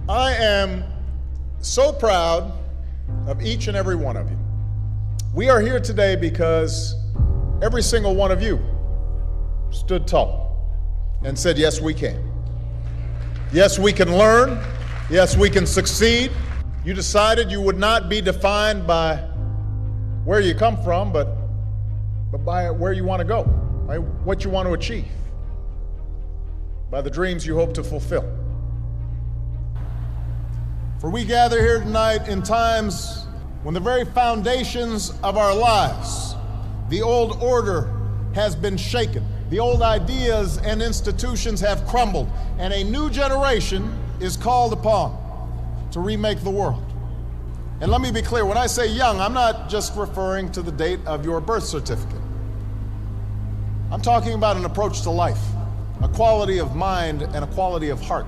I am so proud of each and every one of you. We are here today because every single one of you stood tall and said, yes, we can. Yes, we can learn. Yes, we can succeed. You decided you would not be defined by where you come from, but by where you want to go, by what you want to achieve, by the dreams you hope to fulfill. For we gather here tonight in times when the very foundations of our lives, the old order has been shaken. The old ideas and institutions have crumbled, and a new generation is called upon to remake the world. And let me be clear, when I say young, I'm not just referring to the date of your birth certificate. I'm talking about an approach to life, a quality of mind and a quality of heart.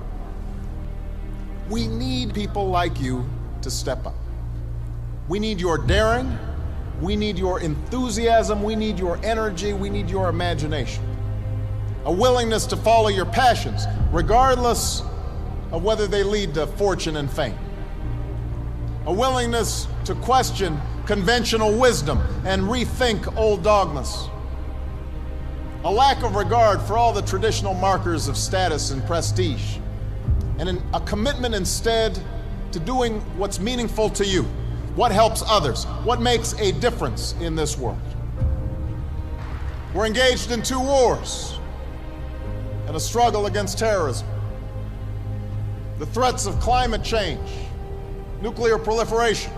We need people like you to step up. We need your daring, we need your enthusiasm, we need your energy, we need your imagination. A willingness to follow your passions, regardless of whether they lead to fortune and fame. A willingness to question conventional wisdom and rethink old dogmas. A lack of regard for all the traditional markers of status and prestige. And a commitment instead to doing what's meaningful to you, what helps others, what makes a difference in this world. We're engaged in 2 wars and a struggle against terrorism. The threats of climate change, nuclear proliferation,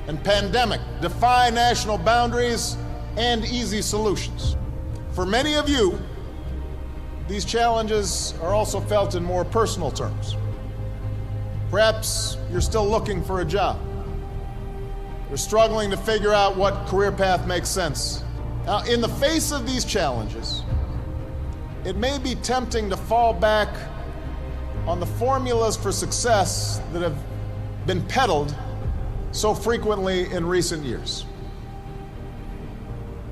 and pandemic defy national boundaries and easy solutions. For many of you, these challenges are also felt in more personal terms. Perhaps you're still looking for a job. You're struggling to figure out what career path makes sense. Now, in the face of these challenges, it may be tempting to fall back on the formulas for success that have been peddled so frequently in recent years.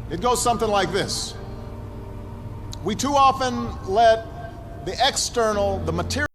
It goes something like this. We too often let the external, the material,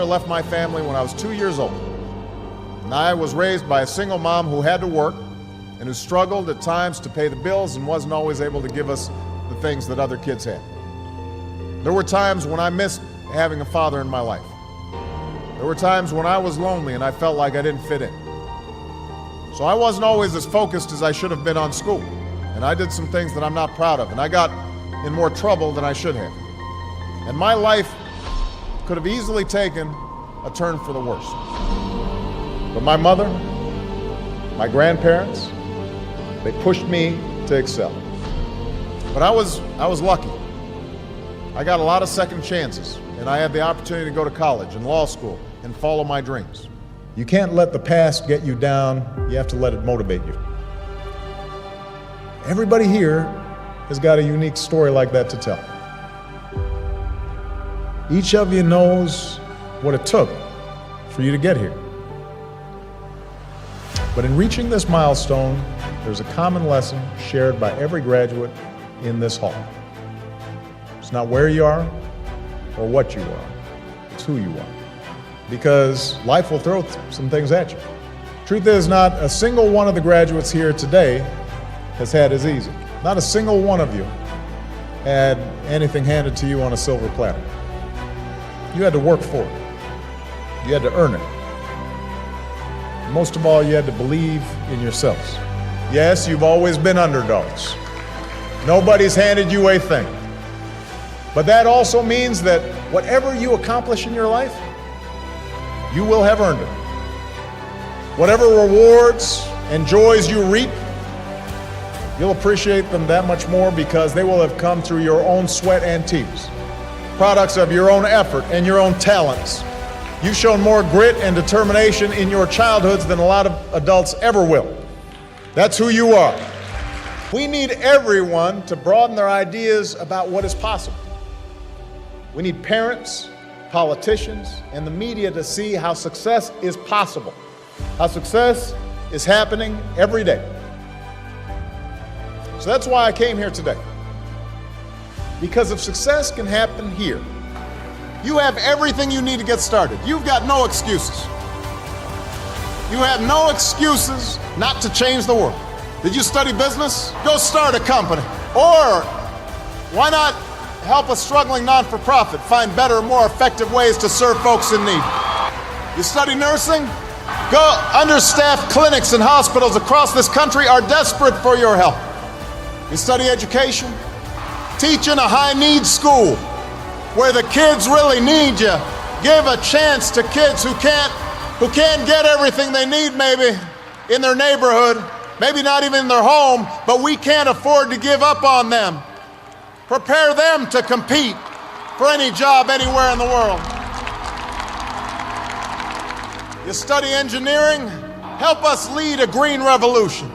left my family when I was 2 years old. And I was raised by a single mom who had to work and who struggled at times to pay the bills and wasn't always able to give us the things that other kids had. There were times when I missed having a father in my life. There were times when I was lonely and I felt like I didn't fit in. So I wasn't always as focused as I should have been on school. And I did some things that I'm not proud of. And I got in more trouble than I should have. And my life could have easily taken a turn for the worse. But my mother, my grandparents, they pushed me to excel. But I was lucky. I got a lot of second chances, and I had the opportunity to go to college and law school and follow my dreams. You can't let the past get you down, you have to let it motivate you. Everybody here has got a unique story like that to tell. Each of you knows what it took for you to get here. But in reaching this milestone, there's a common lesson shared by every graduate in this hall. It's not where you are or what you are. It's who you are. Because life will throw some things at you. Truth is, not a single one of the graduates here today has had as easy. Not a single one of you had anything handed to you on a silver platter. You had to work for it. You had to earn it. Most of all, you had to believe in yourselves. Yes, you've always been underdogs. Nobody's handed you a thing. But that also means that whatever you accomplish in your life, you will have earned it. Whatever rewards and joys you reap, you'll appreciate them that much more because they will have come through your own sweat and tears, products of your own effort and your own talents. You've shown more grit and determination in your childhoods than a lot of adults ever will. That's who you are. We need everyone to broaden their ideas about what is possible. We need parents, politicians, and the media to see how success is possible, how success is happening every day. So that's why I came here today. Because if success can happen here, you have everything you need to get started. You've got no excuses. You have no excuses not to change the world. Did you study business? Go start a company. Or why not help a struggling non-for-profit find better, more effective ways to serve folks in need? You study nursing? Go. Understaffed clinics and hospitals across this country are desperate for your help. You study education? Teach in a high-needs school where the kids really need you. Give a chance to kids who can't get everything they need maybe in their neighborhood, maybe not even in their home, but we can't afford to give up on them. Prepare them to compete for any job anywhere in the world. You study engineering? Help us lead a green revolution,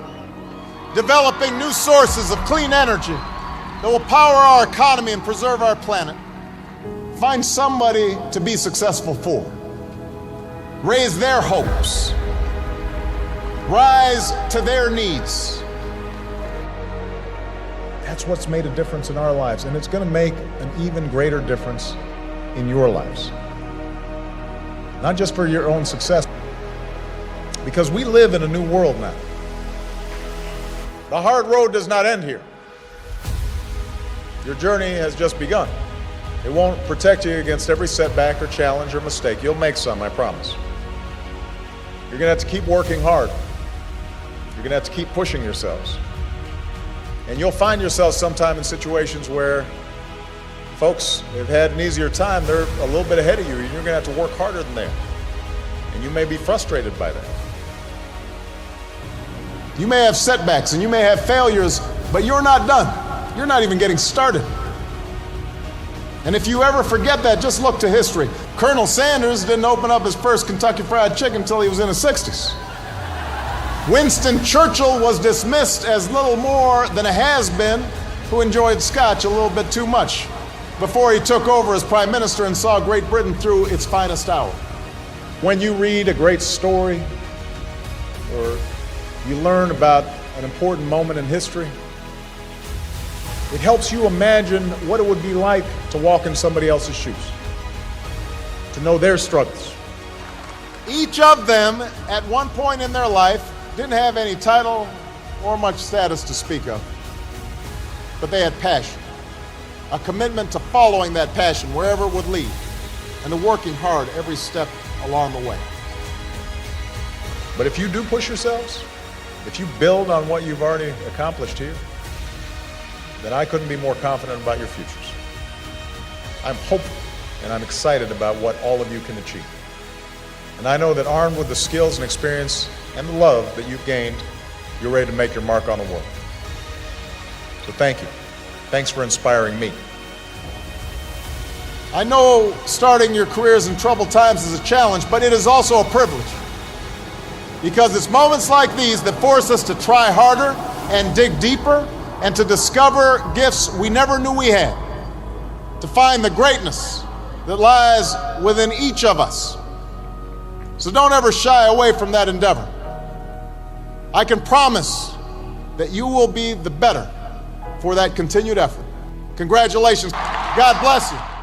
developing new sources of clean energy that will power our economy and preserve our planet. Find somebody to be successful for. Raise their hopes. Rise to their needs. That's what's made a difference in our lives, and it's going to make an even greater difference in your lives. Not just for your own success, because we live in a new world now. The hard road does not end here. Your journey has just begun. It won't protect you against every setback or challenge or mistake. You'll make some, I promise. You're going to have to keep working hard. You're going to have to keep pushing yourselves. And you'll find yourselves sometime in situations where folks have had an easier time. They're a little bit ahead of you, and you're going to have to work harder than they are. And you may be frustrated by that. You may have setbacks and you may have failures, but you're not done. You're not even getting started. And if you ever forget that, just look to history. Colonel Sanders didn't open up his first Kentucky Fried Chicken until he was in his 60s. Winston Churchill was dismissed as little more than a has-been who enjoyed scotch a little bit too much before he took over as prime minister and saw Great Britain through its finest hour. When you read a great story or you learn about an important moment in history, it helps you imagine what it would be like to walk in somebody else's shoes, to know their struggles. Each of them, at one point in their life, didn't have any title or much status to speak of, but they had passion, a commitment to following that passion wherever it would lead, and to working hard every step along the way. But if you do push yourselves, if you build on what you've already accomplished here, then I couldn't be more confident about your futures. I'm hopeful and I'm excited about what all of you can achieve. And I know that armed with the skills and experience and the love that you've gained, you're ready to make your mark on the world. So thank you. Thanks for inspiring me. I know starting your careers in troubled times is a challenge, but it is also a privilege. Because it's moments like these that force us to try harder and dig deeper and to discover gifts we never knew we had, to find the greatness that lies within each of us. So don't ever shy away from that endeavor. I can promise that you will be the better for that continued effort. Congratulations. God bless you.